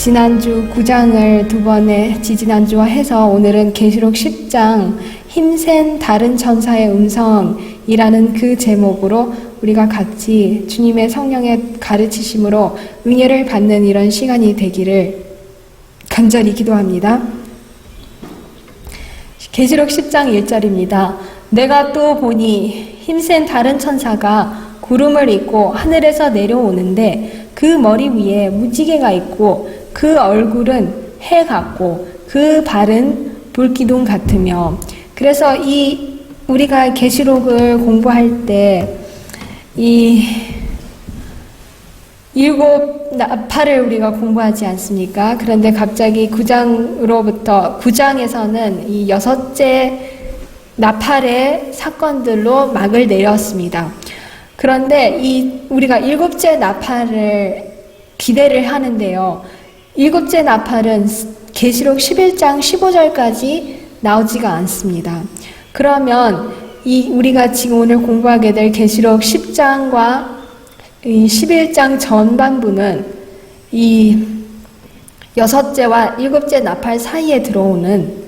지난주 9장을 두 번에 지지난주와 해서 오늘은 계시록 10장 힘센 다른 천사의 음성이라는 그 제목으로 우리가 같이 주님의 성령의 가르치심으로 은혜를 받는 이런 시간이 되기를 간절히 기도합니다. 계시록 10장 1절입니다. 내가 또 보니 힘센 다른 천사가 구름을 입고 하늘에서 내려오는데 그 머리 위에 무지개가 있고 그 얼굴은 해 같고 그 발은 불기둥 같으며. 그래서 우리가 계시록을 공부할 때 이 7 나팔을 우리가 공부하지 않습니까? 그런데 갑자기 9장에서는 이 6째 나팔의 사건들로 막을 내렸습니다. 그런데 우리가 7째 나팔을 기대를 하는데요. 7째 나팔은 계시록 11장 15절까지 나오지가 않습니다. 그러면 우리가 지금 오늘 공부하게 될 계시록 10장과 11장 전반부는 이 6째와 7째 나팔 사이에 들어오는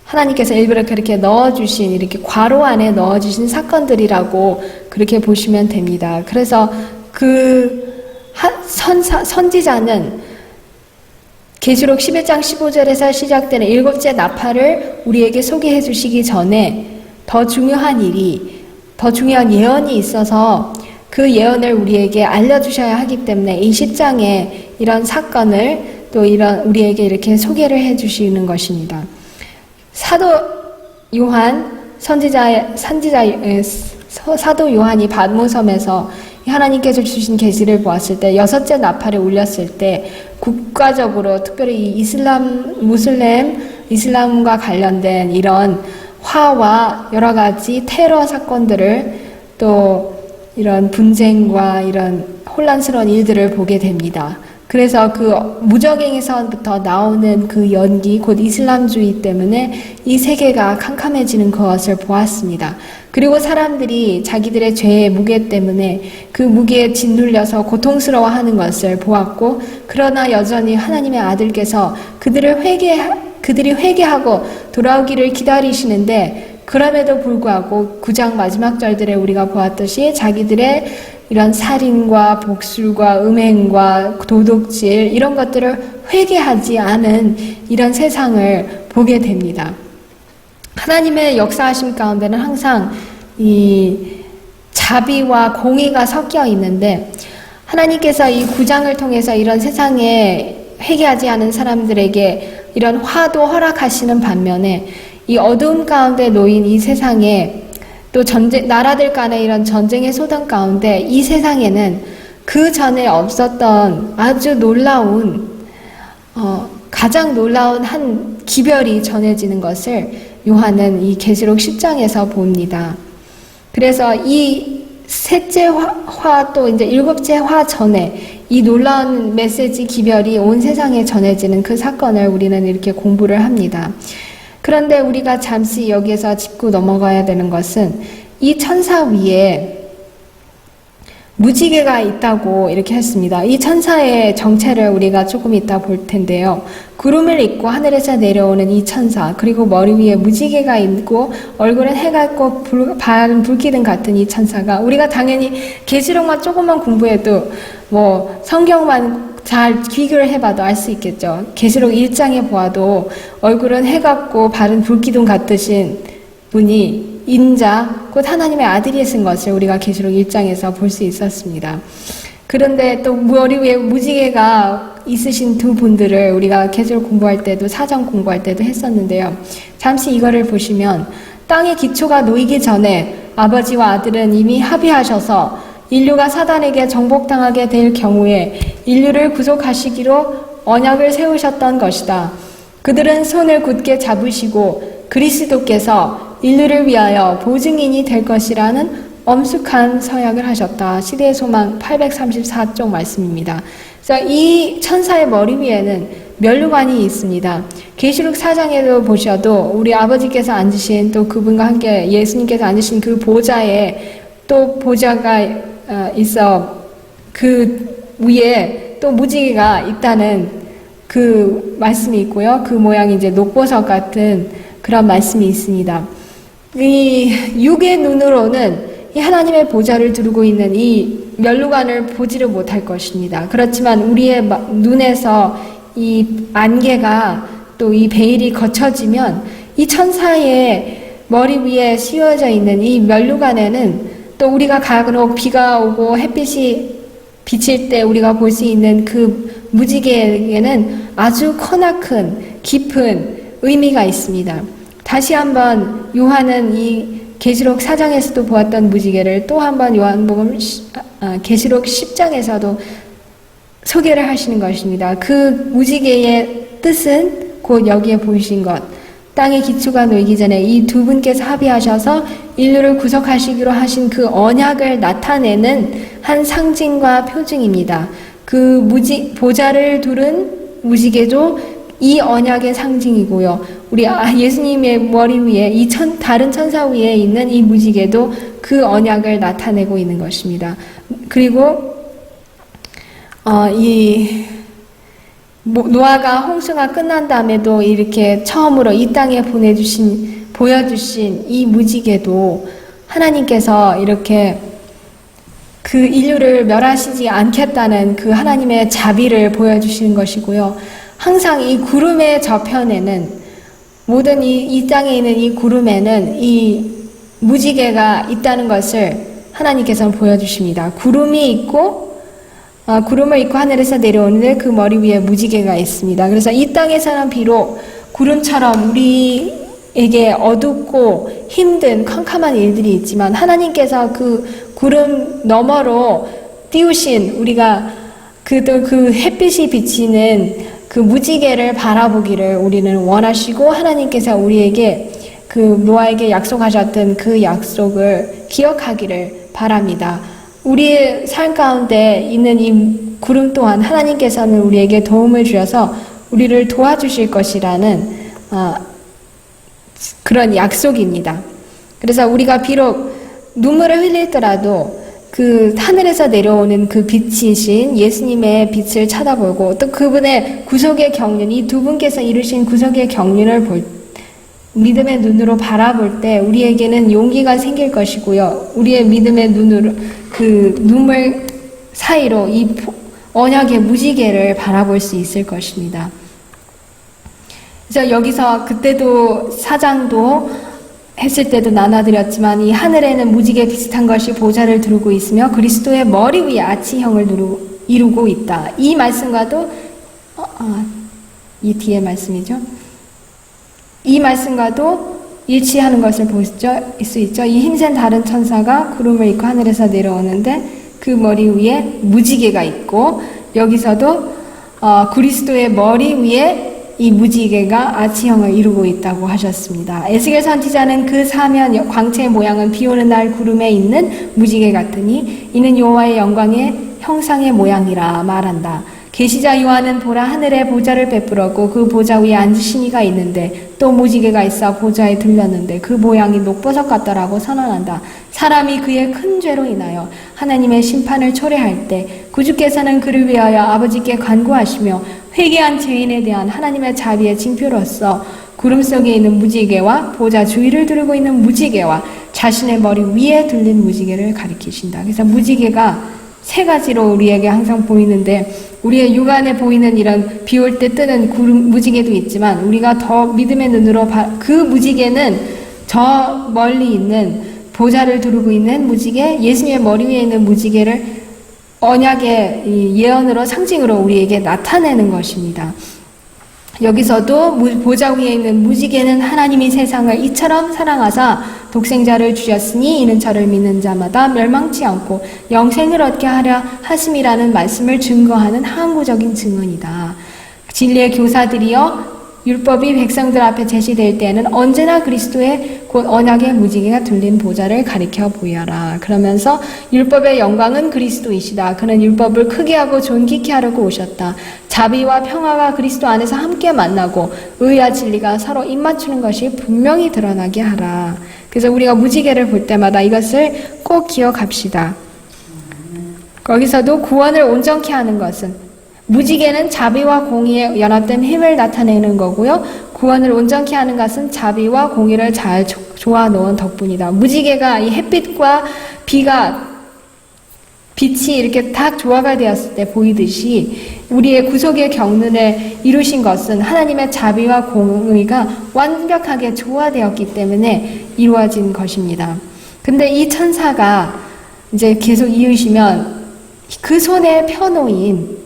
하나님께서 일부러 그렇게 넣어주신, 이렇게 괄호 안에 넣어주신 사건들이라고 그렇게 보시면 됩니다. 그래서 선지자는 계시록 11장 15절에서 시작되는 7째 나팔을 우리에게 소개해 주시기 전에 더 중요한 예언이 있어서 그 예언을 우리에게 알려주셔야 하기 때문에 이 10장에 이런 사건을 또 우리에게 이렇게 소개를 해 주시는 것입니다. 사도 요한이 pat모섬에서 하나님께서 주신 계시를 보았을 때 6째 나팔을 울렸을 때 국가적으로 특별히 이슬람과 관련된 이런 화와 여러 가지 테러 사건들을 또 이런 분쟁과 이런 혼란스러운 일들을 보게 됩니다. 그래서 그 무적행에서부터 나오는 그 연기, 곧 이슬람주의 때문에 이 세계가 캄캄해지는 것을 보았습니다. 그리고 사람들이 자기들의 죄의 무게 때문에 그 무게에 짓눌려서 고통스러워하는 것을 보았고, 그러나 여전히 하나님의 아들께서 그들이 회개하고 돌아오기를 기다리시는데, 그럼에도 불구하고 9장 마지막 절들에 우리가 보았듯이 자기들의 이런 살인과 복술과 음행과 도둑질 이런 것들을 회개하지 않은 이런 세상을 보게 됩니다. 하나님의 역사하심 가운데는 항상 이 자비와 공의가 섞여 있는데, 하나님께서 이 9장을 통해서 이런 세상에 회개하지 않은 사람들에게 이런 화도 허락하시는 반면에 이 어두움 가운데 놓인 이 세상에 또 나라들 간의 이런 전쟁의 소동 가운데 이 세상에는 그 전에 없었던 아주 가장 놀라운 한 기별이 전해지는 것을 요한은 이 계시록 10장에서 봅니다. 그래서 이 셋째 화 또 이제 7째 화 전에 이 놀라운 메시지 기별이 온 세상에 전해지는 그 사건을 우리는 이렇게 공부를 합니다. 그런데 우리가 잠시 여기에서 짚고 넘어가야 되는 것은 이 천사 위에 무지개가 있다고 이렇게 했습니다. 이 천사의 정체를 우리가 조금 이따 볼 텐데요. 구름을 입고 하늘에서 내려오는 이 천사, 그리고 머리 위에 무지개가 있고 얼굴은 해가 있고 발은 불기둥 같은 이 천사가, 우리가 당연히 계시록만 조금만 공부해도 성경만 잘 비교를 해봐도 알 수 있겠죠. 계시록 1장에 보아도 얼굴은 해 같고 발은 불기둥 같으신 분이 인자, 곧 하나님의 아들이 쓴 것을 우리가 계시록 1장에서 볼 수 있었습니다. 그런데 또 머리 위에 무지개가 있으신 두 분들을 우리가 계시록 공부할 때도 사전 공부할 때도 했었는데요. 잠시 이거를 보시면 땅의 기초가 놓이기 전에 아버지와 아들은 이미 합의하셔서 인류가 사단에게 정복당하게 될 경우에 인류를 구속하시기로 언약을 세우셨던 것이다. 그들은 손을 굳게 잡으시고 그리스도께서 인류를 위하여 보증인이 될 것이라는 엄숙한 서약을 하셨다. 시대의 소망 834쪽 말씀입니다. 그래서 이 천사의 머리 위에는 면류관이 있습니다. 계시록 4장에도 보셔도 우리 아버지께서 앉으신 또 그분과 함께 예수님께서 앉으신 그 보좌에 또 보좌가 있어 그 위에 또 무지개가 있다는 그 말씀이 있고요. 그 모양이 이제 녹보석 같은 그런 말씀이 있습니다. 이 육의 눈으로는 이 하나님의 보좌를 두르고 있는 이 면류관을 보지를 못할 것입니다. 그렇지만 우리의 눈에서 이 안개가 또 이 베일이 거쳐지면 이 천사의 머리 위에 씌워져 있는 이 면류관에는 또 우리가 간혹 비가 오고 햇빛이 비칠 때 우리가 볼 수 있는 그 무지개에는 아주 커나큰 깊은 의미가 있습니다. 다시 한번 요한은 이 계시록 4장에서도 보았던 무지개를 또 한번 요한복음 계시록 10장에서도 소개를 하시는 것입니다. 그 무지개의 뜻은 곧 여기에 보이신 것, 땅의 기초가 놓이기 전에 이 두 분께서 합의하셔서 인류를 구속하시기로 하신 그 언약을 나타내는 한 상징과 표징입니다. 그 보좌를 두른 무지개도 이 언약의 상징이고요. 우리 예수님의 머리 위에 다른 천사 위에 있는 이 무지개도 그 언약을 나타내고 있는 것입니다. 그리고 노아가 홍수가 끝난 다음에도 이렇게 처음으로 이 땅에 보여주신 이 무지개도 하나님께서 이렇게 그 인류를 멸하시지 않겠다는 그 하나님의 자비를 보여주시는 것이고요. 항상 이 구름의 저편에는 모든 이 땅에 있는 이 구름에는 이 무지개가 있다는 것을 하나님께서는 보여주십니다. 구름을 입고 하늘에서 내려오는데 그 머리 위에 무지개가 있습니다. 그래서 이 땅에서는 비록 구름처럼 우리에게 어둡고 힘든 캄캄한 일들이 있지만 하나님께서 그 구름 너머로 띄우신 우리가 그 햇빛이 비치는 그 무지개를 바라보기를 우리는 원하시고 하나님께서 우리에게 그 노아에게 약속하셨던 그 약속을 기억하기를 바랍니다. 우리의 삶 가운데 있는 이 구름 또한 하나님께서는 우리에게 도움을 주셔서 우리를 도와주실 것이라는 그런 약속입니다. 그래서 우리가 비록 눈물을 흘리더라도 그 하늘에서 내려오는 그 빛이신 예수님의 빛을 쳐다보고 또 그분의 구속의 경륜, 이 두 분께서 이루신 구속의 경륜을 믿음의 눈으로 바라볼 때 우리에게는 용기가 생길 것이고요. 우리의 믿음의 눈으로 그 눈물 사이로 이 언약의 무지개를 바라볼 수 있을 것입니다. 그래서 여기서 그때도 사장도 했을 때도 나눠드렸지만 이 하늘에는 무지개 비슷한 것이 보좌를 두르고 있으며 그리스도의 머리 위에 아치형을 이루고 있다. 이 말씀과도 이 뒤에 말씀이죠. 이 말씀과도 일치하는 것을 볼 수 있죠. 이 힘센 다른 천사가 구름을 입고 하늘에서 내려오는데 그 머리 위에 무지개가 있고 여기서도 그리스도의 머리 위에 이 무지개가 아치형을 이루고 있다고 하셨습니다. 에스겔 선지자는 그 사면 광채의 모양은 비오는 날 구름에 있는 무지개 같으니 이는 여호와의 영광의 형상의 모양이라 말한다. 계시자 요한은 보라 하늘에 보좌를 베풀었고 그 보좌 위에 앉으신 이가 있는데 또 무지개가 있어 보좌에 들렸는데 그 모양이 녹보석 같더라고 선언한다. 사람이 그의 큰 죄로 인하여 하나님의 심판을 초래할 때 구주께서는 그를 위하여 아버지께 간구하시며 회개한 죄인에 대한 하나님의 자비의 징표로서 구름 속에 있는 무지개와 보좌 주위를 두르고 있는 무지개와 자신의 머리 위에 둘린 무지개를 가리키신다. 그래서 무지개가 세 가지로 우리에게 항상 보이는데 우리의 육안에 보이는 이런 비 올 때 뜨는 구름 무지개도 있지만 우리가 더 믿음의 눈으로 그 무지개는 저 멀리 있는 보좌를 두르고 있는 무지개, 예수님의 머리 위에 있는 무지개를 언약의 예언으로 상징으로 우리에게 나타내는 것입니다. 여기서도 보좌 위에 있는 무지개는 하나님이 세상을 이처럼 사랑하사 독생자를 주셨으니 이는 저를 믿는 자마다 멸망치 않고 영생을 얻게 하려 하심이라는 말씀을 증거하는 항구적인 증언이다. 진리의 교사들이여 율법이 백성들 앞에 제시될 때에는 언제나 그리스도의 곧 언약의 무지개가 둘린 보좌를 가리켜 보여라. 그러면서 율법의 영광은 그리스도이시다. 그는 율법을 크게 하고 존귀케 하려고 오셨다. 자비와 평화가 그리스도 안에서 함께 만나고 의와 진리가 서로 입맞추는 것이 분명히 드러나게 하라. 그래서 우리가 무지개를 볼 때마다 이것을 꼭 기억합시다. 거기서도 구원을 온전케 하는 것은 무지개는 자비와 공의에 연합된 힘을 나타내는 거고요. 구원을 온전케 하는 것은 자비와 공의를 잘 조아 놓은 덕분이다. 무지개가 이 햇빛과 빛이 이렇게 딱 조화가 되었을 때 보이듯이 우리의 구속의 경륜을 이루신 것은 하나님의 자비와 공의가 완벽하게 조화되었기 때문에 이루어진 것입니다. 근데 이 천사가 이제 계속 이으시면 그 손에 펴놓인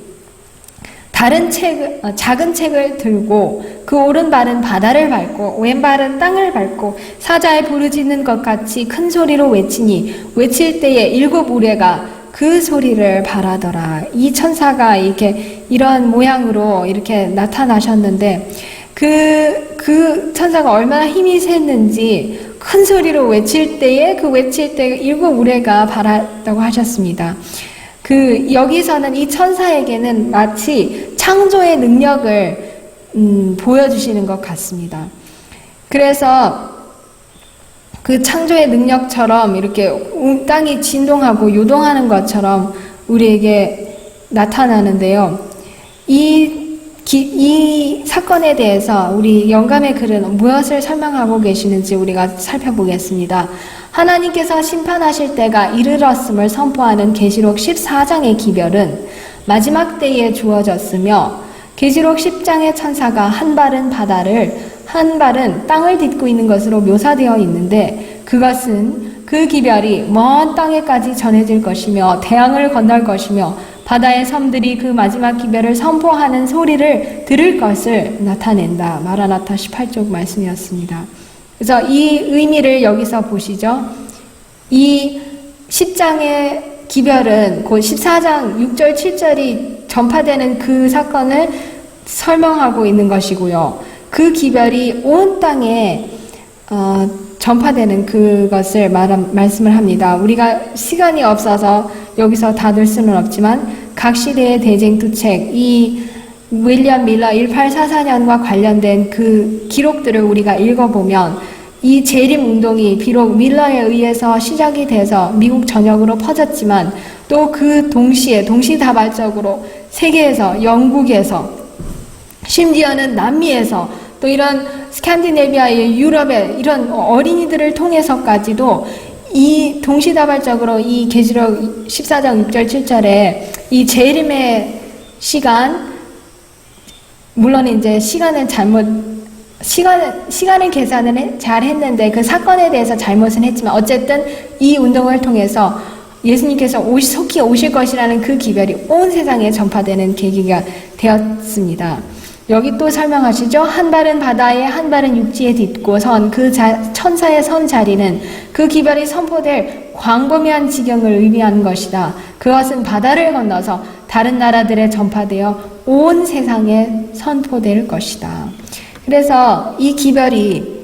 작은 책을 들고 그 오른발은 바다를 밟고 왼발은 땅을 밟고 사자의 부르짖는 것 같이 큰 소리로 외치니 외칠 때에 일곱 우레가 그 소리를 바라더라. 이 천사가 이런 모양으로 이렇게 나타나셨는데 그 천사가 얼마나 힘이 셌는지 큰 소리로 외칠 때에 일곱 우레가 바랐다고 하셨습니다. 여기서는 이 천사에게는 마치 창조의 능력을 보여주시는 것 같습니다. 그래서 그 창조의 능력처럼 이렇게 땅이 진동하고 요동하는 것처럼 우리에게 나타나는데요. 이 사건에 대해서 우리 영감의 글은 무엇을 설명하고 계시는지 우리가 살펴보겠습니다. 하나님께서 심판하실 때가 이르렀음을 선포하는 계시록 14장의 기별은 마지막 때에 주어졌으며 계시록 10장의 천사가 한 발은 바다를 한 발은 땅을 딛고 있는 것으로 묘사되어 있는데 그것은 그 기별이 먼 땅에까지 전해질 것이며 태양을 건널 것이며 바다의 섬들이 그 마지막 기별을 선포하는 소리를 들을 것을 나타낸다. 마라나타 18쪽 말씀이었습니다. 그래서 이 의미를 여기서 보시죠. 이 10장의 기별은 곧 14장 6절 7절이 전파되는 그 사건을 설명하고 있는 것이고요. 그 기별이 온 땅에 전파되는 그것을 말씀을 합니다. 우리가 시간이 없어서 여기서 다 들 수는 없지만 각 시대의 대쟁투책, 이 윌리엄 밀러 1844년과 관련된 그 기록들을 우리가 읽어보면 이 재림 운동이 비록 밀러에 의해서 시작이 돼서 미국 전역으로 퍼졌지만 또 그 동시에 동시다발적으로 세계에서, 영국에서, 심지어는 남미에서 또 이런 스칸디네비아의 유럽의 이런 어린이들을 통해서까지도 이 동시다발적으로 이 계시록 14장 6절 7절에 이 재림의 시간, 물론 이제 시간을 계산을 잘 했는데 그 사건에 대해서 잘못은 했지만 어쨌든 이 운동을 통해서 예수님께서 속히 오실 것이라는 그 기별이 온 세상에 전파되는 계기가 되었습니다. 여기 또 설명하시죠. 한 발은 바다에 한 발은 육지에 딛고 선 그 천사의 선 자리는 그 기별이 선포될 광범위한 지경을 의미하는 것이다. 그것은 바다를 건너서 다른 나라들에 전파되어 온 세상에 선포될 것이다. 그래서 이 기별이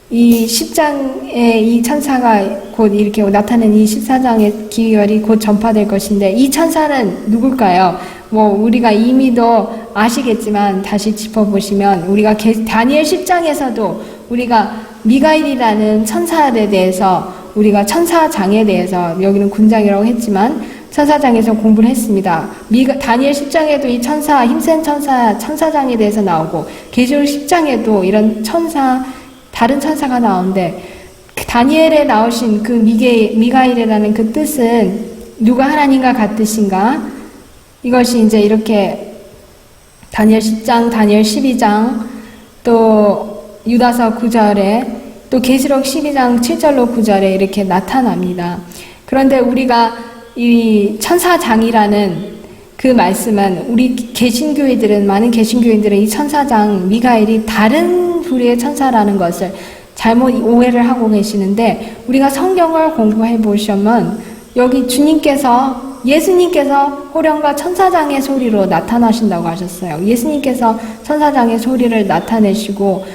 이 10장의 이 천사가 곧 이렇게 나타낸 이 14장의 기별이 곧 전파될 것인데 이 천사는 누굴까요? 우리가 이미도 아시겠지만 다시 짚어보시면 우리가 다니엘 10장에서도 우리가 미가일이라는 천사에 대해서 우리가 천사장에 대해서 여기는 군장이라고 했지만 천사장에서 공부를 했습니다. 다니엘 10장에도 이 천사, 힘센 천사장에 대해서 나오고 계시록 10장에도 이런 다른 천사가 나오는데 다니엘에 나오신 그 미가일이라는 그 뜻은 누가 하나님과 같으신가? 이것이 이제 이렇게 다니엘 10장, 다니엘 12장, 또 유다서 9절에 또 계시록 12장 7절로 9절에 이렇게 나타납니다. 그런데 우리가 이 천사장이라는 그 말씀은 우리 많은 개신교인들은 이 천사장 미가엘이 다른 부류의 천사라는 것을 잘못 오해를 하고 계시는데 우리가 성경을 공부해 보시면 여기 예수님께서 호령과 천사장의 소리로 나타나신다고 하셨어요. 예수님께서 천사장의 소리를 나타내시고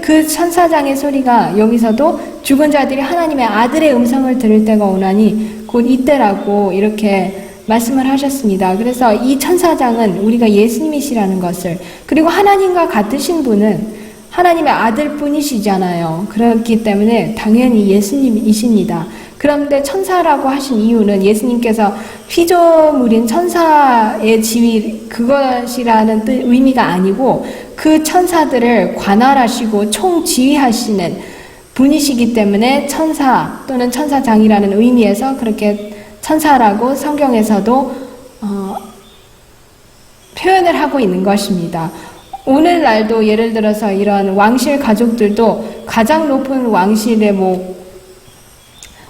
그 천사장의 소리가 여기서도 죽은 자들이 하나님의 아들의 음성을 들을 때가 오나니 곧 이때라고 이렇게 말씀을 하셨습니다. 그래서 이 천사장은 우리가 예수님이시라는 것을, 그리고 하나님과 같으신 분은 하나님의 아들뿐이시잖아요. 그렇기 때문에 당연히 예수님이십니다. 그런데 천사라고 하신 이유는 예수님께서 피조물인 천사의 지위 그것이라는 의미가 아니고 그 천사들을 관할하시고 총지휘하시는 분이시기 때문에 천사 또는 천사장이라는 의미에서 그렇게 천사라고 성경에서도 표현을 하고 있는 것입니다. 오늘날도 예를 들어서 이런 왕실 가족들도 가장 높은 왕실의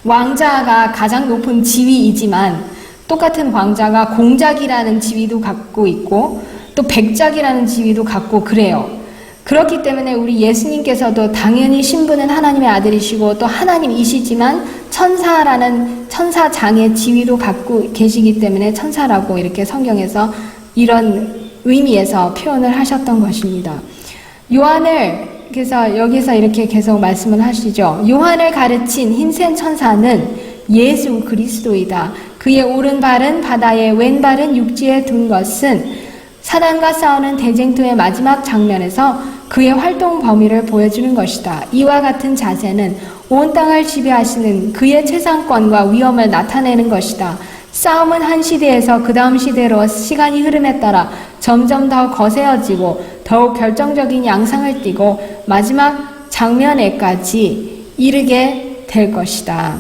왕자가 가장 높은 지위이지만 똑같은 왕자가 공작이라는 지위도 갖고 있고 또 백작이라는 지위도 갖고 그래요. 그렇기 때문에 우리 예수님께서도 당연히 신분은 하나님의 아들이시고 또 하나님이시지만 천사라는 천사장의 지위도 갖고 계시기 때문에 천사라고 이렇게 성경에서 이런 의미에서 표현을 하셨던 것입니다. 그래서 여기서 이렇게 계속 말씀을 하시죠. 요한을 가르친 흰센 천사는 예수 그리스도이다. 그의 오른발은 바다에 왼발은 육지에 둔 것은 사단과 싸우는 대쟁투의 마지막 장면에서 그의 활동 범위를 보여주는 것이다. 이와 같은 자세는 온 땅을 지배하시는 그의 최상권과 위엄을 나타내는 것이다. 싸움은 한 시대에서 그 다음 시대로 시간이 흐름에 따라 점점 더 거세어지고 더욱 결정적인 양상을 띠고 마지막 장면에까지 이르게 될 것이다.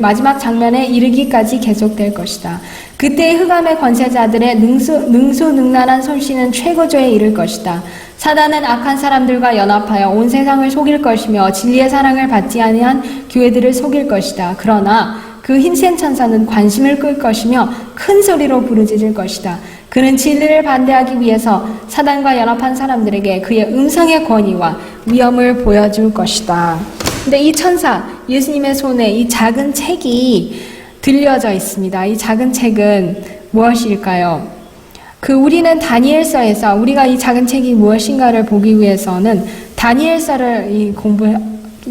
마지막 장면에 이르기까지 계속될 것이다. 그때의 흑암의 권세자들의 능수능란한 손씨는 최고조에 이를 것이다. 사단은 악한 사람들과 연합하여 온 세상을 속일 것이며 진리의 사랑을 받지 아니한 교회들을 속일 것이다. 그러나 그 흰센 천사는 관심을 끌 것이며 큰 소리로 부르짖을 것이다. 그는 진리를 반대하기 위해서 사단과 연합한 사람들에게 그의 음성의 권위와 위엄을 보여줄 것이다. 근데 이 천사, 예수님의 손에 이 작은 책이 들려져 있습니다. 이 작은 책은 무엇일까요? 우리는 다니엘서에서 우리가 이 작은 책이 무엇인가를 보기 위해서는 다니엘서를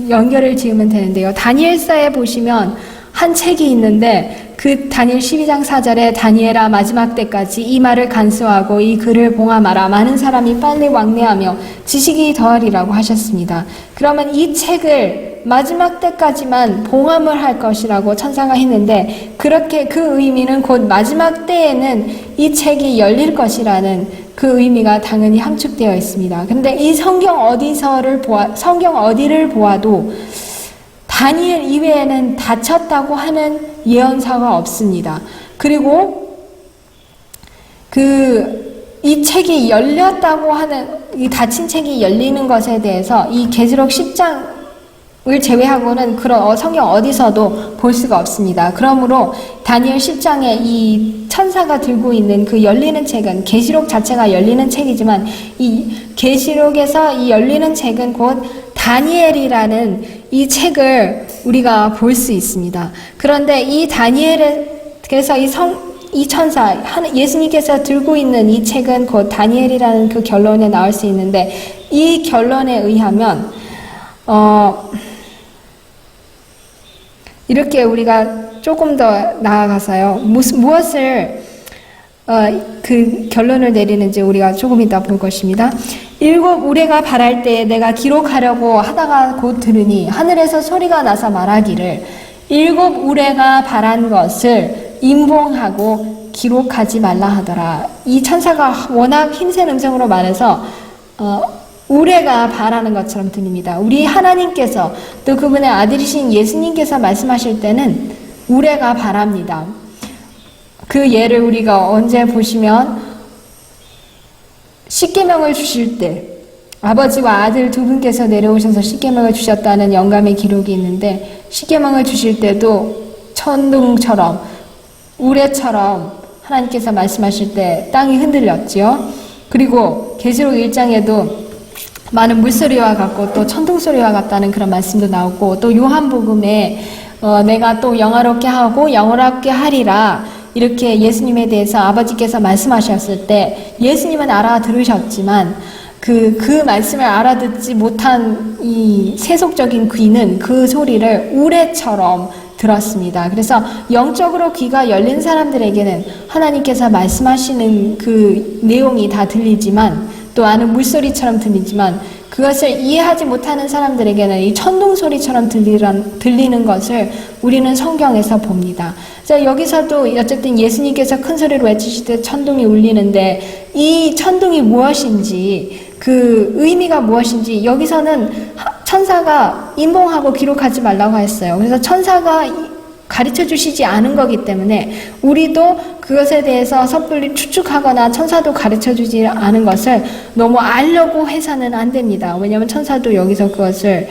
연결을 지으면 되는데요. 다니엘서에 보시면 한 책이 있는데 그 다니엘 12장 4절에 다니엘아 마지막 때까지 이 말을 간수하고 이 글을 봉함하라. 많은 사람이 빨리 왕래하며 지식이 더하리라고 하셨습니다. 그러면 이 책을 마지막 때까지만 봉함을 할 것이라고 천사가 했는데 그렇게 그 의미는 곧 마지막 때에는 이 책이 열릴 것이라는 그 의미가 당연히 함축되어 있습니다. 그런데 이 성경 어디를 보아도 다니엘 이외에는 닫혔다고 하는 예언서가 없습니다. 그리고 이 책이 열렸다고 하는 이 닫힌 책이 열리는 것에 대해서 이 계시록 10장을 제외하고는 그런 성경 어디서도 볼 수가 없습니다. 그러므로 다니엘 10장에 이 천사가 들고 있는 그 열리는 책은 계시록 자체가 열리는 책이지만 이 계시록에서 이 열리는 책은 곧 다니엘이라는 이 책을 우리가 볼 수 있습니다. 그런데 그래서 이 천사, 예수님께서 들고 있는 이 책은 곧 다니엘이라는 그 결론에 나올 수 있는데 이 결론에 의하면 이렇게 우리가 조금 더 나아가서요. 무엇을 그 결론을 내리는지 우리가 조금 이따 볼 것입니다. 7 우레가 발할 때에 내가 기록하려고 하다가 곧 들으니 하늘에서 소리가 나서 말하기를 7 우레가 발한 것을 임봉하고 기록하지 말라 하더라. 이 천사가 워낙 힘센 음성으로 말해서 우레가 발하는 것처럼 들립니다. 우리 하나님께서 또 그분의 아들이신 예수님께서 말씀하실 때는 우레가 발합니다. 그 예를 우리가 언제 보시면 십계명을 주실 때 아버지와 아들 두 분께서 내려오셔서 십계명을 주셨다는 영감의 기록이 있는데 십계명을 주실 때도 천둥처럼 우레처럼 하나님께서 말씀하실 때 땅이 흔들렸지요. 그리고 계시록 1장에도 많은 물소리와 같고 또 천둥소리와 같다는 그런 말씀도 나오고 또 요한복음에 내가 또 영화롭게 하고 영원하게 하리라 이렇게 예수님에 대해서 아버지께서 말씀하셨을 때 예수님은 알아들으셨지만 그 말씀을 알아듣지 못한 이 세속적인 귀는 그 소리를 우레처럼 들었습니다. 그래서 영적으로 귀가 열린 사람들에게는 하나님께서 말씀하시는 그 내용이 다 들리지만 또 아는 물소리처럼 들리지만 그것을 이해하지 못하는 사람들에게는 이 천둥 소리처럼 들리는 것을 우리는 성경에서 봅니다. 자, 여기서도 어쨌든 예수님께서 큰 소리로 외치실 때 천둥이 울리는데 이 천둥이 무엇인지 그 의미가 무엇인지 여기서는 천사가 임봉하고 기록하지 말라고 했어요. 그래서 천사가 가르쳐 주시지 않은 거기 때문에 우리도 그것에 대해서 섣불리 추측하거나 천사도 가르쳐 주지 않은 것을 너무 알려고 해서는 안 됩니다. 왜냐하면 천사도 여기서 그것을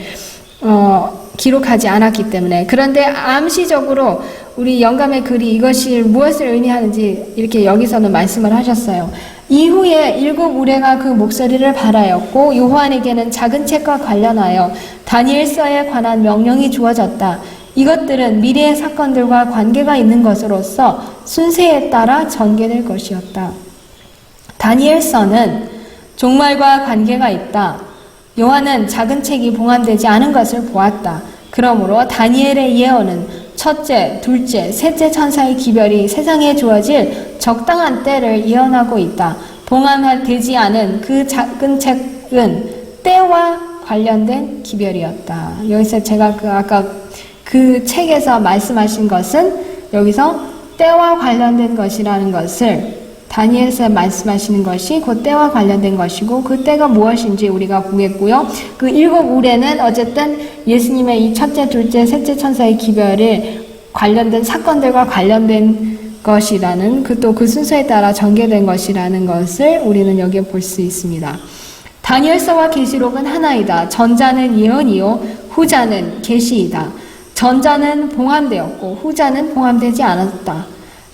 기록하지 않았기 때문에. 그런데 암시적으로 우리 영감의 글이 이것이 무엇을 의미하는지 이렇게 여기서는 말씀을 하셨어요. 이후에 7 우레가 그 목소리를 발하였고 요한에게는 작은 책과 관련하여 다니엘서에 관한 명령이 주어졌다. 이것들은 미래의 사건들과 관계가 있는 것으로서 순서에 따라 전개될 것이었다. 다니엘서는 종말과 관계가 있다. 요한은 작은 책이 봉함되지 않은 것을 보았다. 그러므로 다니엘의 예언은 첫째, 둘째, 셋째 천사의 기별이 세상에 주어질 적당한 때를 예언하고 있다. 봉함되지 않은 그 작은 책은 때와 관련된 기별이었다. 여기서 제가 아까 그 책에서 말씀하신 것은 여기서 때와 관련된 것이라는 것을 다니엘서 말씀하시는 것이 그 때와 관련된 것이고 그 때가 무엇인지 우리가 보겠고요. 그 7 우레는 어쨌든 예수님의 이 첫째, 둘째, 셋째 천사의 기별에 관련된 사건들과 관련된 것이라는 또 그 순서에 따라 전개된 것이라는 것을 우리는 여기에 볼 수 있습니다. 다니엘서와 계시록은 하나이다. 전자는 예언이요 후자는 계시이다. 전자는 봉함되었고 후자는 봉함되지 않았다.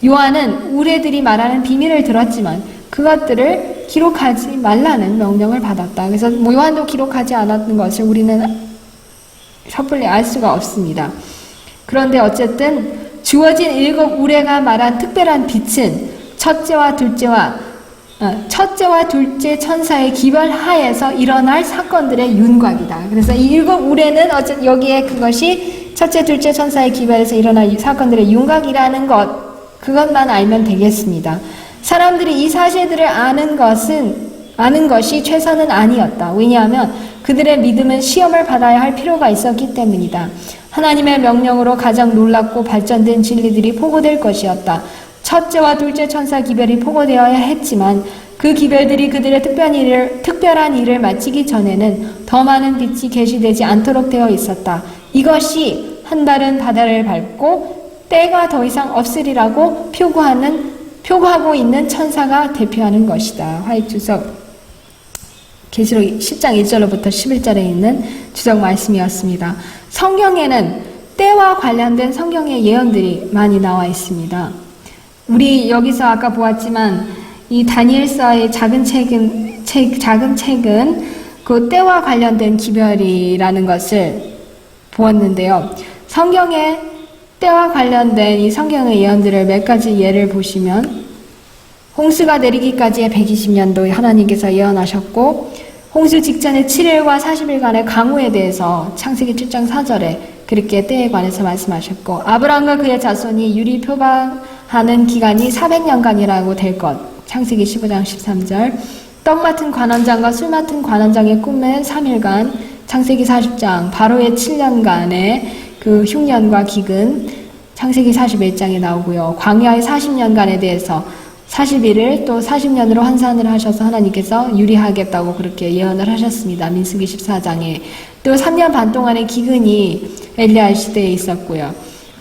요한은 우레들이 말하는 비밀을 들었지만 그것들을 기록하지 말라는 명령을 받았다. 그래서 요한도 기록하지 않았던 것을 우리는 섣불리 알 수가 없습니다. 그런데 어쨌든 주어진 7 우레가 말한 특별한 빛은 첫째와 둘째 천사의 기별하에서 일어날 사건들의 윤곽이다. 그래서 이 7 우레는 어쨌든 여기에 그것이 첫째, 둘째 천사의 기별에서 일어날 사건들의 윤곽이라는 그것만 알면 되겠습니다. 사람들이 이 사실들을 아는 것이 최선은 아니었다. 왜냐하면 그들의 믿음은 시험을 받아야 할 필요가 있었기 때문이다. 하나님의 명령으로 가장 놀랍고 발전된 진리들이 포고될 것이었다. 첫째와 둘째 천사 기별이 포고되어야 했지만 그 기별들이 그들의 특별한 일을 마치기 전에는 더 많은 빛이 계시되지 않도록 되어 있었다. 이것이 한달은 바다를 밟고 때가 더 이상 없으리라고 표구하고 있는 천사가 대표하는 것이다. 화익주석 계시록 10장 1절로부터 11절에 있는 주석 말씀이었습니다. 성경에는 때와 관련된 성경의 예언들이 많이 나와 있습니다. 우리 여기서 아까 보았지만 이 다니엘서의 작은 책은 그 때와 관련된 기별이라는 것을 보았는데요. 성경에 때와 관련된 이 성경의 예언들을 몇 가지 예를 보시면 홍수가 내리기까지의 120년도에 하나님께서 예언하셨고 홍수 직전의 7일과 40일간의 강우에 대해서 창세기 7장 4절에 그렇게 때에 관해서 말씀하셨고 아브라함과 그의 자손이 유리 표방하는 기간이 400년간이라고 될 것 창세기 15장 13절 떡 맡은 관원장과 술 맡은 관원장의 꿈은 3일간 창세기 40장 바로의 7년간의 그 흉년과 기근 창세기 41장에 나오고요. 광야의 40년간에 대해서 40일을 또 40년으로 환산을 하셔서 하나님께서 유리하겠다고 그렇게 예언을 하셨습니다. 민수기 14장에 또 3년 반 동안의 기근이 엘리야 시대에 있었고요.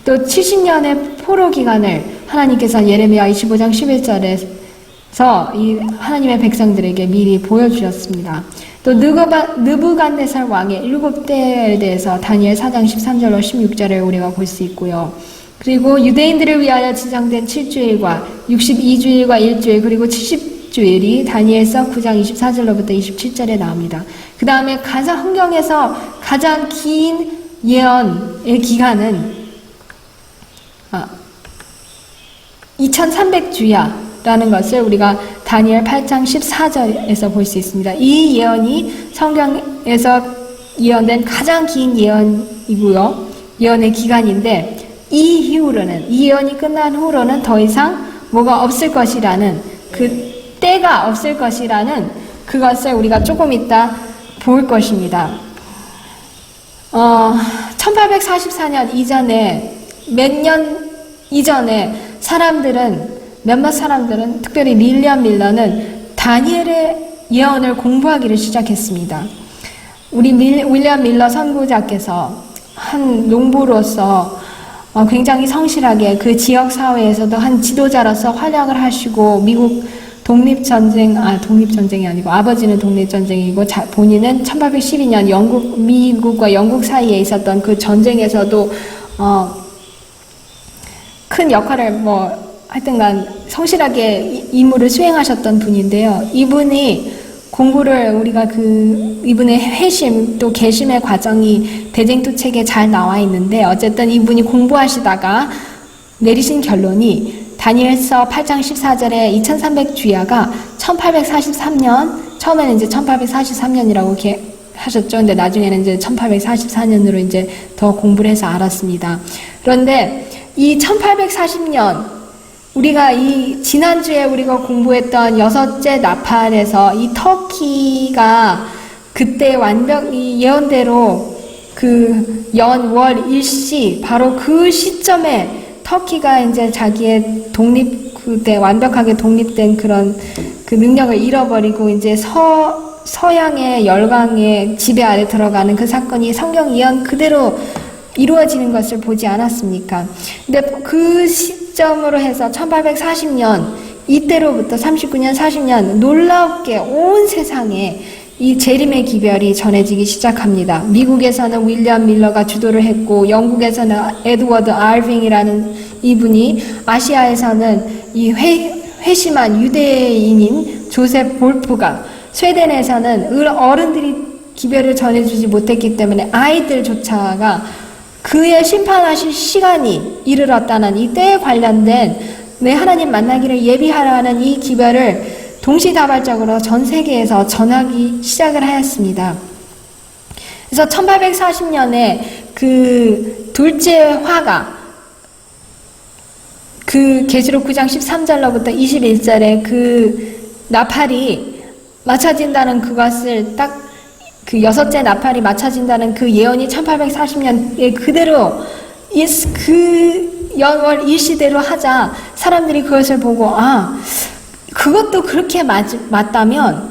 또 70년의 포로 기간을 하나님께서 예레미야 25장 11절에서 이 하나님의 백성들에게 미리 보여주셨습니다. 또 느부갓네살 왕의 7대에 대해서 다니엘 4장 13절로 16절을 우리가 볼 수 있고요. 그리고 유대인들을 위하여 지정된 7주일과 62주일과 1주일 그리고 70주일이 다니엘서 9장 24절로부터 27절에 나옵니다. 그 다음에 성경에서 가장 긴 예언의 기간은 2300주야라는 것을 우리가 다니엘 8장 14절에서 볼 수 있습니다. 이 예언이 성경에서 예언된 가장 긴 예언이고요. 예언의 기간인데 이 예언이 끝난 후로는 더 이상 뭐가 없을 것이라는 그 때가 없을 것이라는 그것을 우리가 조금 이따 볼 것입니다. 1844년 이전에, 몇 년 이전에 몇몇 사람들은, 특별히 윌리엄 밀러는 다니엘의 예언을 공부하기를 시작했습니다. 우리 윌리엄 밀러 선구자께서 한 농부로서 굉장히 성실하게 그 지역 사회에서도 한 지도자로서 활약을 하시고, 미국 독립전쟁이 아니고 아버지는 독립전쟁이고 본인은 1812년 미국과 영국 사이에 있었던 그 전쟁에서도 큰 역할을 하여튼간 성실하게 임무를 수행하셨던 분인데요. 이분이 공부를 이분의 회심 또 개심의 과정이 대쟁투책에 잘 나와 있는데, 어쨌든 이분이 공부하시다가 내리신 결론이 다니엘서 8장 14절에 2300주야가 1843년, 처음에는 이제 1843년이라고 이렇게 하셨죠. 근데 나중에는 이제 1844년으로 이제 더 공부를 해서 알았습니다. 그런데 이 1840년, 지난주에 우리가 공부했던 여섯째 나팔에서 이 터키가 그때 완벽히 예언대로 그 연, 월, 일시, 바로 그 시점에 터키가 이제 자기의 그때 완벽하게 독립된 그런 그 능력을 잃어버리고 이제 서양의 열강의 지배 아래 들어가는 그 사건이 성경 예언 그대로 이루어지는 것을 보지 않았습니까? 근데 그 시점으로 해서 1840년, 이때로부터 39년, 40년 놀랍게 온 세상에 이 재림의 기별이 전해지기 시작합니다. 미국에서는 윌리엄 밀러가 주도를 했고, 영국에서는 에드워드 알빙이라는 이분이, 아시아에서는 이 회심한 유대인인 조셉 볼프가, 스웨덴에서는 어른들이 기별을 전해주지 못했기 때문에 아이들조차가 그의 심판하실 시간이 이르렀다는 이 때에 관련된 내 하나님 만나기를 예비하라는 이 기별을 동시다발적으로 전 세계에서 전하기 시작을 하였습니다. 그래서 1840년에 그 둘째 화가 그 계시록 9장 13절로부터 21절에 그 나팔이 맞춰진다는 그것을 딱 그 여섯째 나팔이 맞춰진다는 그 예언이 1840년에 그대로 그 연월 일시대로 하자 사람들이 그것을 보고 그것도 그렇게 맞다면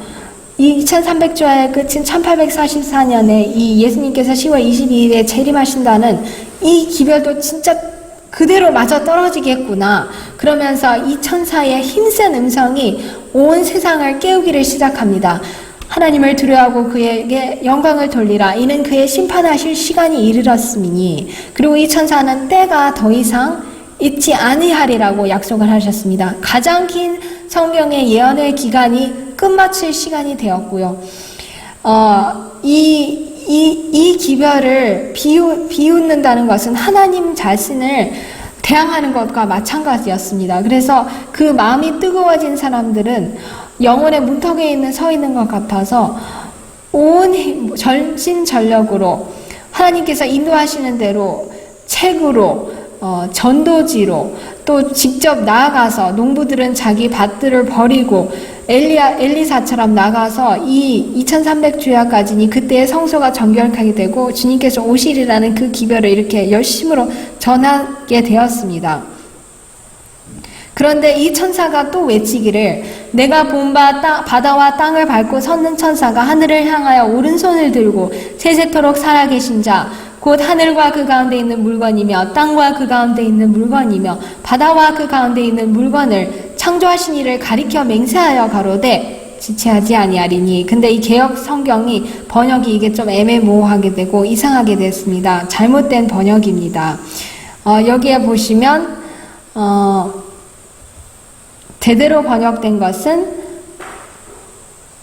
이 2300주야의 끝인 1844년에 이 예수님께서 10월 22일에 재림하신다는 이 기별도 진짜 그대로 맞아 떨어지겠구나. 그러면서 이 천사의 힘센 음성이 온 세상을 깨우기를 시작합니다. 하나님을 두려워하고 그에게 영광을 돌리라. 이는 그의 심판하실 시간이 이르렀음이니. 그리고 이 천사는 때가 더 이상 있지 아니하리라고 약속을 하셨습니다. 가장 긴 성경의 예언의 기간이 끝마칠 시간이 되었고요. 이 기별을 비웃는다는 것은 하나님 자신을 대항하는 것과 마찬가지였습니다. 그래서 그 마음이 뜨거워진 사람들은 영혼의 문턱에 서 있는 것 같아서 온 전심전력으로 하나님께서 인도하시는 대로 책으로 전도지로 또 직접 나아가서 농부들은 자기 밭들을 버리고 엘리사처럼 나가서 이 2300주야까지니 그때의 성소가 정결하게 되고 주님께서 오시리라는 그 기별을 이렇게 열심으로 전하게 되었습니다. 그런데 이 천사가 또 외치기를 내가 본 바다와 땅을 밟고 섰는 천사가 하늘을 향하여 오른손을 들고 세세토록 살아계신 자 곧 하늘과 그 가운데 있는 물건이며 땅과 그 가운데 있는 물건이며 바다와 그 가운데 있는 물건을 창조하신 이를 가리켜 맹세하여 가로되 지체하지 아니하리니. 근데 이 개역 성경이 번역이 이게 좀 애매모호하게 되고 이상하게 됐습니다. 잘못된 번역입니다. 여기에 보시면 제대로 번역된 것은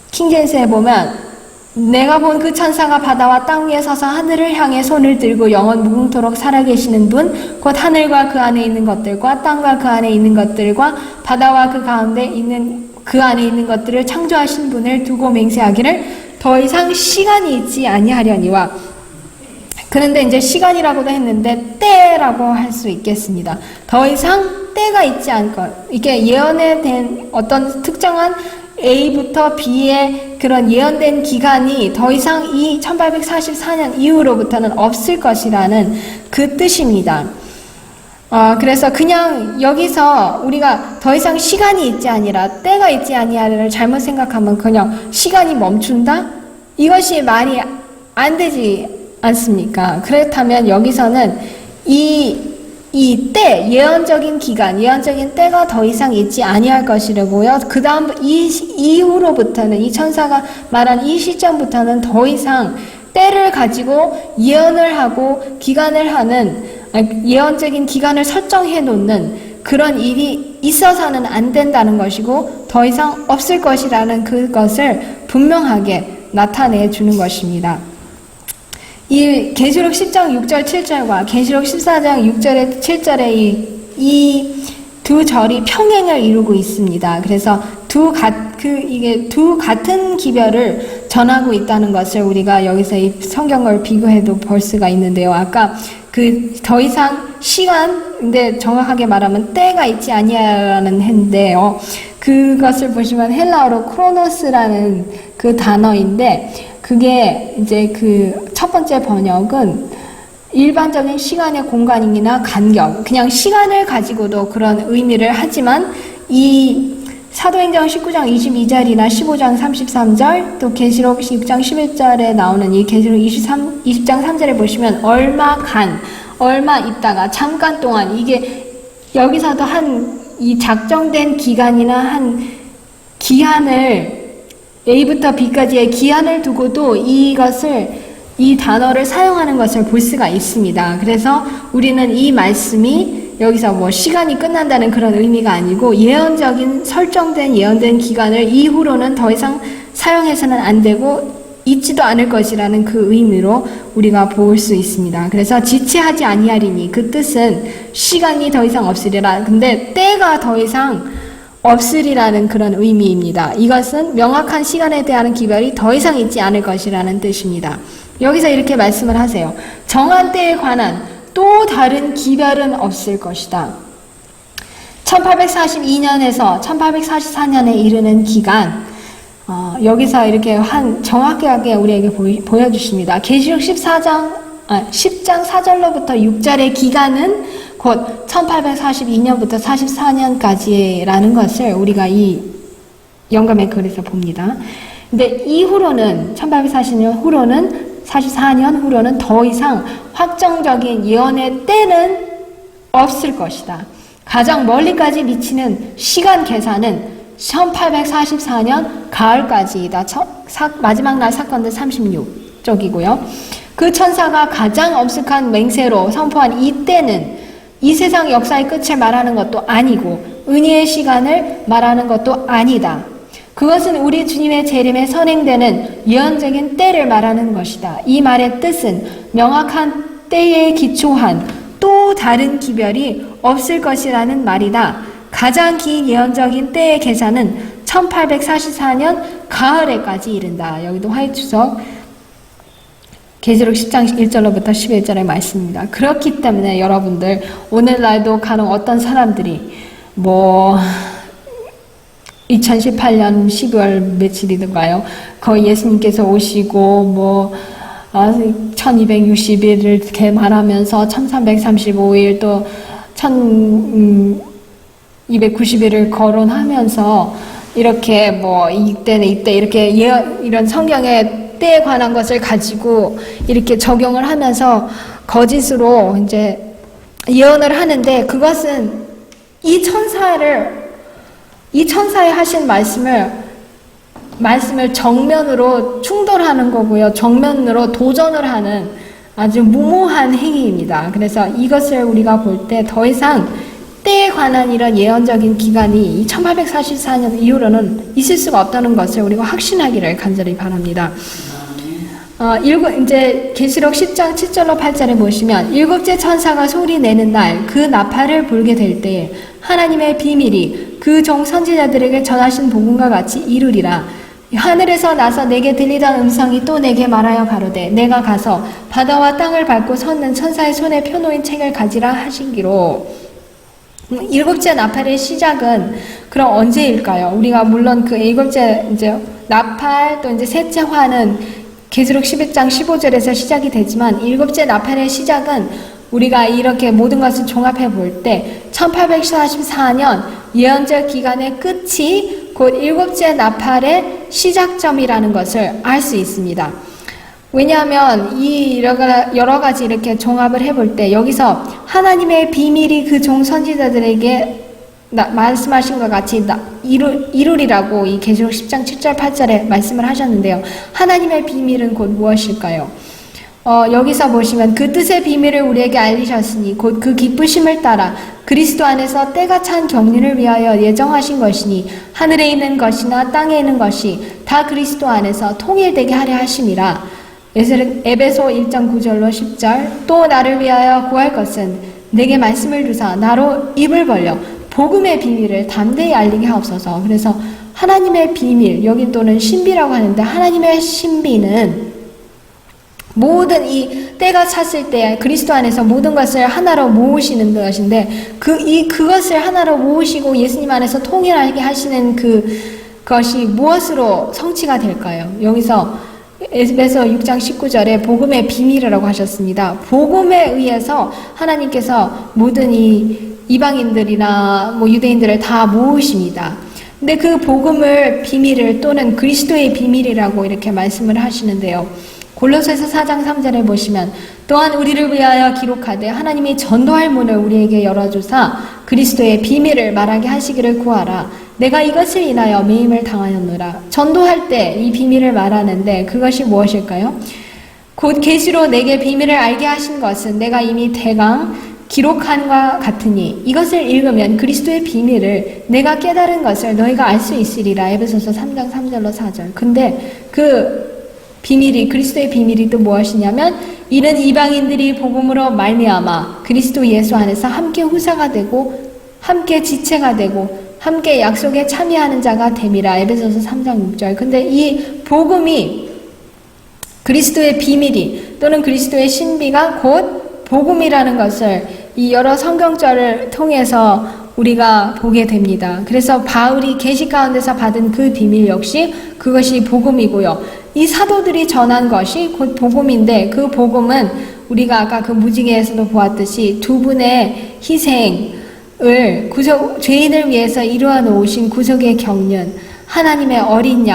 킹제임스에 보면 내가 본 그 천사가 바다와 땅 위에 서서 하늘을 향해 손을 들고 영원 무궁토록 살아계시는 분 곧 하늘과 그 안에 있는 것들과 땅과 그 안에 있는 것들과 바다와 그 가운데 있는 그 안에 있는 것들을 창조하신 분을 두고 맹세하기를 더 이상 시간이 있지 아니하려니와. 그런데 이제 시간이라고도 했는데 때라고 할 수 있겠습니다. 더 이상 때가 있지 않고 이게 예언에 된 어떤 특정한 A부터 B의 그런 예언된 기간이 더 이상 이 1844년 이후로부터는 없을 것이라는 그 뜻입니다. 그래서 그냥 여기서 우리가 더 이상 시간이 있지 아니라 때가 있지 아니하를 잘못 생각하면 그냥 시간이 멈춘다? 이것이 말이 안 되지 않습니까? 그렇다면 여기서는 이 때, 예언적인 기간, 예언적인 때가 더 이상 있지 아니할 것이라고요. 그 다음, 이후로부터는, 이 천사가 말한 이 시점부터는 더 이상 때를 가지고 예언을 하고 기간을 하는, 예언적인 기간을 설정해 놓는 그런 일이 있어서는 안 된다는 것이고, 더 이상 없을 것이라는 그것을 분명하게 나타내 주는 것입니다. 이 계시록 10장 6절 7절과 계시록 14장 6절에 7절에 이 두 절이 평행을 이루고 있습니다. 그래서 이게 두 같은 기별을 전하고 있다는 것을 우리가 여기서 이 성경을 비교해도 볼 수가 있는데요. 아까 더 이상 근데 정확하게 말하면 때가 있지 아니하라는 했는데요. 그것을 보시면 헬라어로 크로노스라는 그 단어인데, 그게 이제 첫 번째 번역은 일반적인 시간의 공간이나 간격, 그냥 시간을 가지고도 그런 의미를 하지만, 이 사도행전 19장 22절이나 15장 33절, 또 계시록 6장 11절에 나오는 이 계시록 20장 3절에 보시면 얼마 있다가 잠깐 동안, 이게 여기서도 이 작정된 기간이나 한 기한을, A부터 B까지의 기한을 두고도 이 단어를 사용하는 것을 볼 수가 있습니다. 그래서 우리는 이 말씀이 여기서 시간이 끝난다는 그런 의미가 아니고, 설정된 예언된 기간을 이후로는 더 이상 사용해서는 안 되고 있지도 않을 것이라는 그 의미로 우리가 볼 수 있습니다. 그래서 지체하지 아니하리니, 그 뜻은 시간이 더 이상 없으리라. 근데 때가 더 이상 없으리라는 그런 의미입니다. 이것은 명확한 시간에 대한 기별이 더 이상 있지 않을 것이라는 뜻입니다. 여기서 이렇게 말씀을 하세요. 정한 때에 관한 또 다른 기별은 없을 것이다. 1842년에서 1844년에 이르는 기간, 여기서 이렇게 정확하게 우리에게 보여주십니다. 계시록 10장 4절로부터 6절의 기간은 곧 1842년부터 44년까지라는 것을 우리가 이 영감의 글에서 봅니다. 근데 이후로는 1840년 후로는 44년 후로는 더 이상 확정적인 예언의 때는 없을 것이다. 가장 멀리까지 미치는 시간 계산은 1844년 가을까지이다. 마지막 날 사건들 36쪽이고요. 그 천사가 가장 엄숙한 맹세로 선포한 이 때는 이 세상 역사의 끝을 말하는 것도 아니고 은혜의 시간을 말하는 것도 아니다. 그것은 우리 주님의 재림에 선행되는 예언적인 때를 말하는 것이다. 이 말의 뜻은 명확한 때에 기초한 또 다른 기별이 없을 것이라는 말이다. 가장 긴 예언적인 때의 계산은 1844년 가을에까지 이른다. 여기도 화이트석 계시록 10장 1절로부터 11절의 말씀입니다. 그렇기 때문에 여러분들, 오늘날도 간혹 어떤 사람들이 2018년 12월 며칠이던가요? 거의 예수님께서 오시고 1260일을 이렇게 말하면서 1335일 또 1290일을 거론하면서 이렇게 이때는 이때 이렇게 이런 성경의 때에 관한 것을 가지고 이렇게 적용을 하면서 거짓으로 이제 예언을 하는데, 그것은 이 천사의 하신 말씀을 정면으로 충돌하는 거고요. 정면으로 도전을 하는 아주 무모한 행위입니다. 그래서 이것을 우리가 볼 때 더 이상 때에 관한 이런 예언적인 기간이 1844년 이후로는 있을 수가 없다는 것을 우리가 확신하기를 간절히 바랍니다. 이제 계시록 10장 7절로 8절에 보시면, 일곱째 천사가 소리 내는 날 그 나팔을 불게 될 때에 하나님의 비밀이 그 종 선지자들에게 전하신 복음과 같이 이루리라. 하늘에서 나서 내게 들리던 음성이 또 내게 말하여 가로되, 내가 가서 바다와 땅을 밟고 섰는 천사의 손에 펴놓인 책을 가지라 하시기로. 일곱째 나팔의 시작은 그럼 언제일까요? 우리가 물론 그 일곱째 이제 나팔 또 이제 셋째 화는 계시록 11장 15절에서 시작이 되지만 일곱째 나팔의 시작은 우리가 이렇게 모든 것을 종합해 볼 때 1844년 예언적 기간의 끝이 곧 일곱째 나팔의 시작점이라는 것을 알 수 있습니다. 왜냐하면 이 여러 가지 이렇게 종합을 해볼 때 여기서 하나님의 비밀이 그 종 선지자들에게 말씀하신 것 같이 이루리라고 이 계시록 10장 7절 8절에 말씀을 하셨는데요. 하나님의 비밀은 곧 무엇일까요? 여기서 보시면 그 뜻의 비밀을 우리에게 알리셨으니 곧 그 기쁘심을 따라 그리스도 안에서 때가 찬 경륜을 위하여 예정하신 것이니 하늘에 있는 것이나 땅에 있는 것이 다 그리스도 안에서 통일되게 하려 하심이라. 에베소 1장 9절로 10절 또 나를 위하여 구할 것은 내게 말씀을 주사 나로 입을 벌려 복음의 비밀을 담대히 알리게 하옵소서. 그래서 하나님의 비밀, 여기 또는 신비라고 하는데 하나님의 신비는 모든 이 때가 찼을 때 그리스도 안에서 모든 것을 하나로 모으시는 것인데 그것을 하나로 모으시고 예수님 안에서 통일하게 하시는 그것이 무엇으로 성취가 될까요? 여기서 에베소 6장 19절에 복음의 비밀이라고 하셨습니다. 복음에 의해서 하나님께서 모든 이방인들이나 유대인들을 다 모으십니다. 근데 그 복음을 비밀을 또는 그리스도의 비밀이라고 이렇게 말씀을 하시는데요. 골로새서 4장 3절에 보시면 또한 우리를 위하여 기록하되 하나님이 전도할 문을 우리에게 열어주사 그리스도의 비밀을 말하게 하시기를 구하라. 내가 이것을 인하여 매임을 당하였노라. 전도할 때 이 비밀을 말하는데 그것이 무엇일까요? 곧 계시로 내게 비밀을 알게 하신 것은 내가 이미 대강 기록한과 같으니 이것을 읽으면 그리스도의 비밀을 내가 깨달은 것을 너희가 알 수 있으리라. 에베소서 3장 3절로 4절. 근데 그 비밀이 그리스도의 비밀이 또 무엇이냐면 이는 이방인들이 복음으로 말미암아 그리스도 예수 안에서 함께 후사가 되고 함께 지체가 되고 함께 약속에 참여하는 자가 됨이라. 에베소서 3장 6절. 근데 이 복음이 그리스도의 비밀이 또는 그리스도의 신비가 곧 복음이라는 것을 이 여러 성경절을 통해서 우리가 보게 됩니다. 그래서 바울이 계시 가운데서 받은 그 비밀 역시 그것이 복음이고요. 이 사도들이 전한 것이 곧 복음인데 그 복음은 우리가 아까 그 무지개에서도 보았듯이 두 분의 희생을 죄인을 위해서 이루어 놓으신 구속의 경륜, 하나님의 어린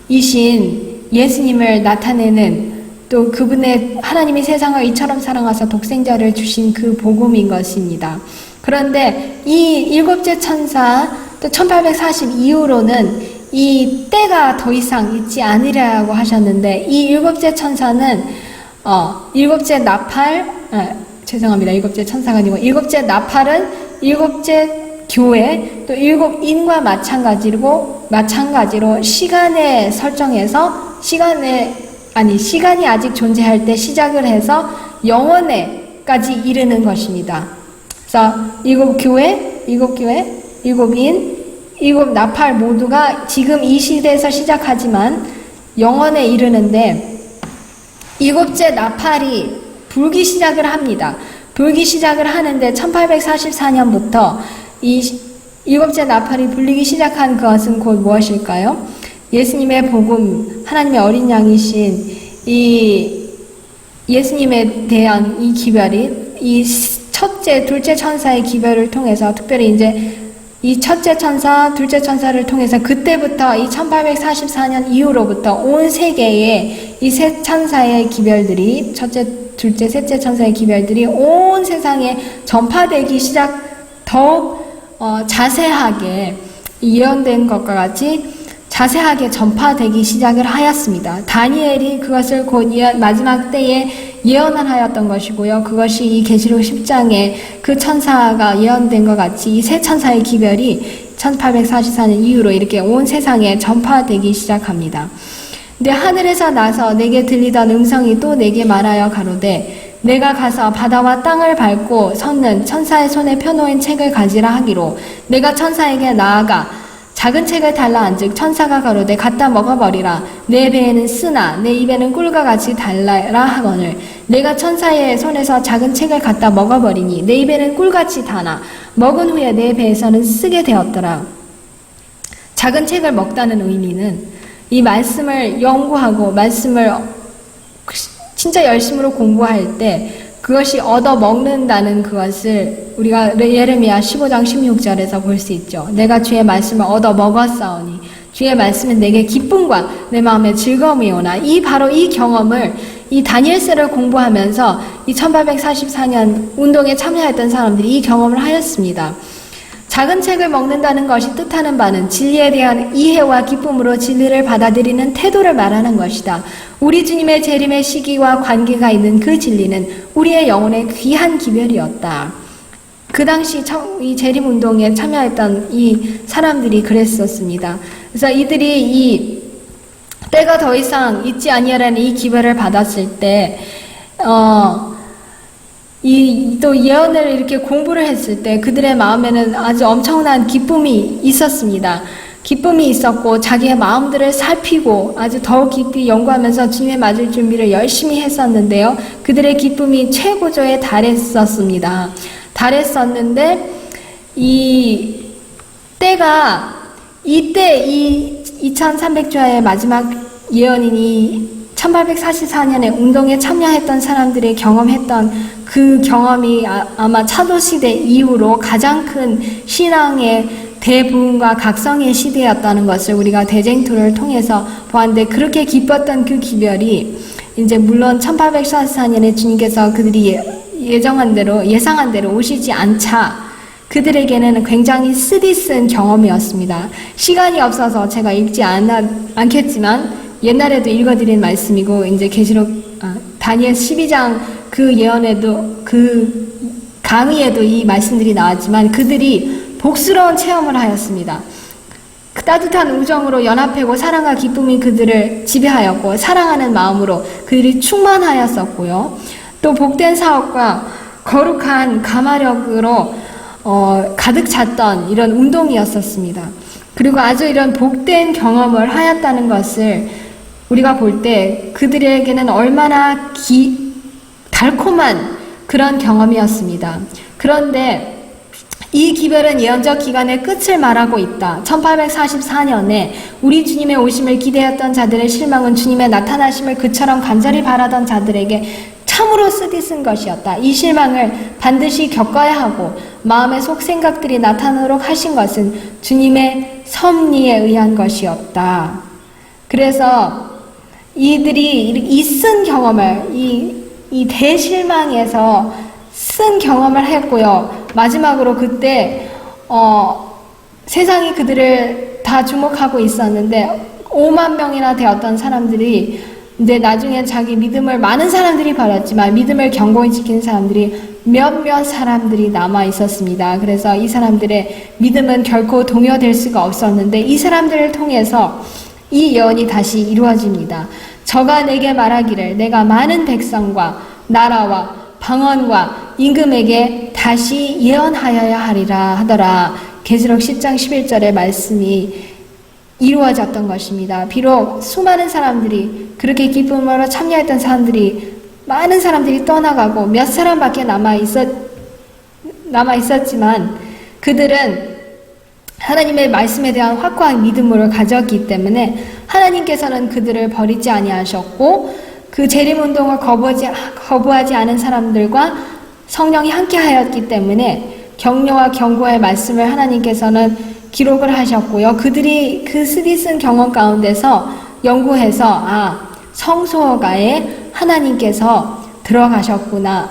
양이신 예수님을 나타내는 또 그분의 하나님이 세상을 이처럼 사랑하사 독생자를 주신 그 복음인 것입니다. 그런데 이 일곱째 천사 또 1840 이후로는 이 때가 더 이상 있지 않으리라고 하셨는데 이 일곱째 천사는 일곱째 나팔 죄송합니다. 일곱째 천사가 아니고 일곱째 나팔은 일곱째 교회 또 일곱 인과 마찬가지로 시간에 설정해서 시간이 아직 존재할 때 시작을 해서 영원에까지 이르는 것입니다. 그래서 일곱 교회, 일곱 인, 일곱 나팔 모두가 지금 이 시대에서 시작하지만 영원에 이르는데 일곱째 나팔이 불기 시작을 합니다. 불기 시작을 하는데 1844년부터 이 일곱째 나팔이 불리기 시작한 것은 곧 무엇일까요? 예수님의 복음, 하나님의 어린 양이신 이 예수님에 대한 이 기별이 이 첫째, 둘째 천사의 기별을 통해서 특별히 이제 이 첫째 천사, 둘째 천사를 통해서 그때부터 이 1844년 이후로부터 온 세계에 이 세 천사의 기별들이 첫째, 둘째, 셋째 천사의 기별들이 온 세상에 전파되기 더욱 자세하게 예언된 것과 같이 자세하게 전파되기 시작을 하였습니다. 다니엘이 그것을 곧 마지막 때에 예언을 하였던 것이고요. 그것이 이 계시록 10장에 그 천사가 예언된 것 같이 이 세 천사의 기별이 1844년 이후로 이렇게 온 세상에 전파되기 시작합니다. 근데 하늘에서 나서 내게 들리던 음성이 또 내게 말하여 가로되 내가 가서 바다와 땅을 밟고 섰는 천사의 손에 펴놓은 책을 가지라 하기로 내가 천사에게 나아가 작은 책을 달라 한즉 천사가 가로되 갖다 먹어버리라. 내 배에는 쓰나 내 입에는 꿀과 같이 달라라 하거늘 내가 천사의 손에서 작은 책을 갖다 먹어버리니 내 입에는 꿀같이 다나 먹은 후에 내 배에서는 쓰게 되었더라. 작은 책을 먹다는 의미는 이 말씀을 연구하고 말씀을 진짜 열심으로 공부할 때 그것이 얻어 먹는다는 그것을 우리가 예레미야 15장 16절에서 볼 수 있죠. 내가 주의 말씀을 얻어 먹었사오니 주의 말씀은 내게 기쁨과 내 마음의 즐거움이오나. 바로 이 경험을 이 다니엘서를 공부하면서 이 1844년 운동에 참여했던 사람들이 이 경험을 하였습니다. 작은 책을 먹는다는 것이 뜻하는 바는 진리에 대한 이해와 기쁨으로 진리를 받아들이는 태도를 말하는 것이다. 우리 주님의 재림의 시기와 관계가 있는 그 진리는 우리의 영혼의 귀한 기별이었다. 그 당시 이 재림운동에 참여했던 이 사람들이 그랬었습니다. 그래서 이들이 이 때가 더 이상 있지 아니하라는 이 기별을 받았을 때 또 예언을 이렇게 공부를 했을 때 그들의 마음에는 아주 엄청난 기쁨이 있었습니다. 기쁨이 있었고 자기의 마음들을 살피고 아주 더욱 깊이 연구하면서 주님의 맞을 준비를 열심히 했었는데요. 그들의 기쁨이 최고조에 달했었습니다. 달했었는데 이때 이 2300주야의 마지막 예언인 이 1844년에 운동에 참여했던 사람들이 경험했던 그 경험이 아마 차도시대 이후로 가장 큰 신앙의 대부흥과 각성의 시대였다는 것을 우리가 대쟁투를 통해서 보았는데, 그렇게 기뻤던 그 기별이 이제 물론 1844년에 주님께서 그들이 예상한 대로 오시지 않자 그들에게는 굉장히 쓰디쓴 경험이었습니다. 시간이 없어서 제가 읽지 않겠지만 옛날에도 읽어드린 말씀이고, 이제 다니엘 12장 그 예언에도, 그 강의에도 이 말씀들이 나왔지만 그들이 복스러운 체험을 하였습니다. 그 따뜻한 우정으로 연합하고 사랑과 기쁨이 그들을 지배하였고, 사랑하는 마음으로 그들이 충만하였었고요. 또 복된 사업과 거룩한 가마력으로 가득 찼던 이런 운동이었었습니다. 그리고 아주 이런 복된 경험을 하였다는 것을 우리가 볼 때 그들에게는 얼마나 달콤한 그런 경험이었습니다. 그런데 이 기별은 예언적 기간의 끝을 말하고 있다. 1844년에 우리 주님의 오심을 기대했던 자들의 실망은 주님의 나타나심을 그처럼 간절히 바라던 자들에게 참으로 쓰디쓴 것이었다. 이 실망을 반드시 겪어야 하고 마음의 속 생각들이 나타나도록 하신 것은 주님의 섭리에 의한 것이었다. 그래서 이들이 이 쓴 경험을, 이 대실망에서 쓴 경험을 했고요. 마지막으로 그때 세상이 그들을 다 주목하고 있었는데 5만 명이나 되었던 사람들이 이제 나중에 자기 믿음을, 많은 사람들이 버렸지만 믿음을 견고히 지킨 사람들이 몇몇 사람들이 남아 있었습니다. 그래서 이 사람들의 믿음은 결코 동요될 수가 없었는데 이 사람들을 통해서 이 예언이 다시 이루어집니다. 저가 내게 말하기를 내가 많은 백성과 나라와 방언과 임금에게 다시 예언하여야 하리라 하더라. 계시록 10장 11절의 말씀이 이루어졌던 것입니다. 비록 수많은 사람들이, 그렇게 기쁨으로 참여했던 사람들이, 많은 사람들이 떠나가고 몇 사람밖에 남아 있었지만 그들은 하나님의 말씀에 대한 확고한 믿음을 가졌기 때문에 하나님께서는 그들을 버리지 아니하셨고, 그 재림운동을 거부하지 않은 사람들과 성령이 함께하였기 때문에 격려와 경고의 말씀을 하나님께서는 기록을 하셨고요. 그들이 그 쓰디쓴 경험 가운데서 연구해서 성소가에 하나님께서 들어가셨구나,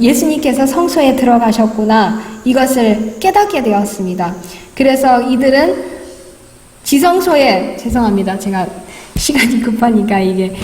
예수님께서 성소에 들어가셨구나, 이것을 깨닫게 되었습니다. 그래서 이들은 지성소에, 죄송합니다. 제가 시간이 급하니까 이게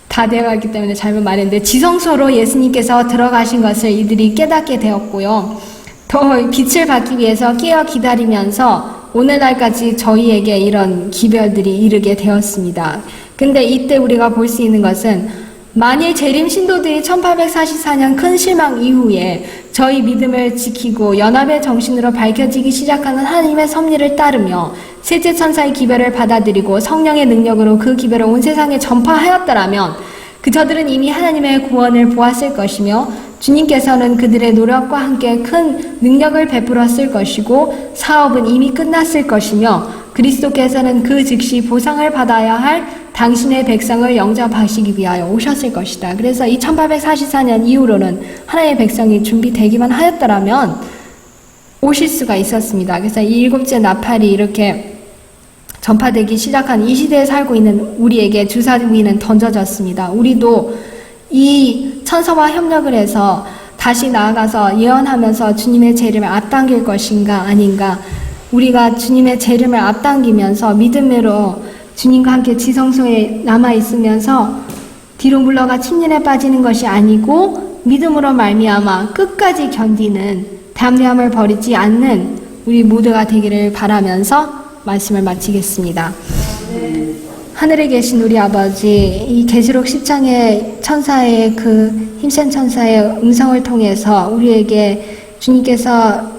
다 되어가기 때문에 잘못 말했는데, 지성소로 예수님께서 들어가신 것을 이들이 깨닫게 되었고요. 더 빛을 받기 위해서 깨어 기다리면서 오늘날까지 저희에게 이런 기별들이 이르게 되었습니다. 근데 이때 우리가 볼 수 있는 것은, 만일 재림 신도들이 1844년 큰 실망 이후에 저희 믿음을 지키고 연합의 정신으로 밝혀지기 시작하는 하나님의 섭리를 따르며 셋째 천사의 기별을 받아들이고 성령의 능력으로 그 기별을 온 세상에 전파하였더라면 저들은 이미 하나님의 구원을 보았을 것이며 주님께서는 그들의 노력과 함께 큰 능력을 베풀었을 것이고 사업은 이미 끝났을 것이며 그리스도께서는 그 즉시 보상을 받아야 할 당신의 백성을 영접하시기 위하여 오셨을 것이다. 그래서 이 1844년 이후로는 하나님의 백성이 준비되기만 하였더라면 오실 수가 있었습니다. 그래서 이 일곱째 나팔이 이렇게 전파되기 시작한 이 시대에 살고 있는 우리에게 주사위는 던져졌습니다. 우리도 이 천사와 협력을 해서 다시 나아가서 예언하면서 주님의 재림을 앞당길 것인가 아닌가, 우리가 주님의 재림을 앞당기면서 믿음으로 주님과 함께 지성소에 남아있으면서 뒤로 물러가 침륜에 빠지는 것이 아니고 믿음으로 말미암아 끝까지 견디는 담대함을 버리지 않는 우리 모두가 되기를 바라면서 말씀을 마치겠습니다. 하늘에 계신 우리 아버지, 이 계시록 10장의 천사의 그 힘센 천사의 음성을 통해서 우리에게 주님께서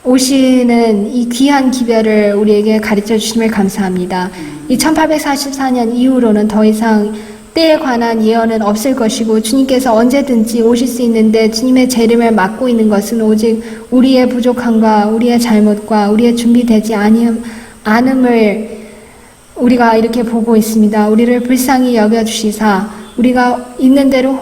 오시는 이 귀한 기별을 우리에게 가르쳐 주심을 감사합니다. 이 1844년 이후로는 더 이상 때에 관한 예언은 없을 것이고 주님께서 언제든지 오실 수 있는데 주님의 재림을 막고 있는 것은 오직 우리의 부족함과 우리의 잘못과 우리의 준비되지 않음을 우리가 이렇게 보고 있습니다. 우리를 불쌍히 여겨주시사 우리가 있는 대로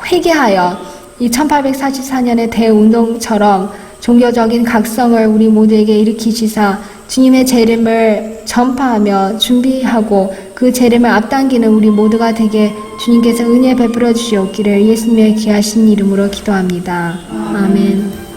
회개하여 이 1844년의 대운동처럼 종교적인 각성을 우리 모두에게 일으키시사 주님의 재림을 전파하며 준비하고 그 재림을 앞당기는 우리 모두가 되게 주님께서 은혜 베풀어 주시옵기를 예수님의 귀하신 이름으로 기도합니다. 아멘.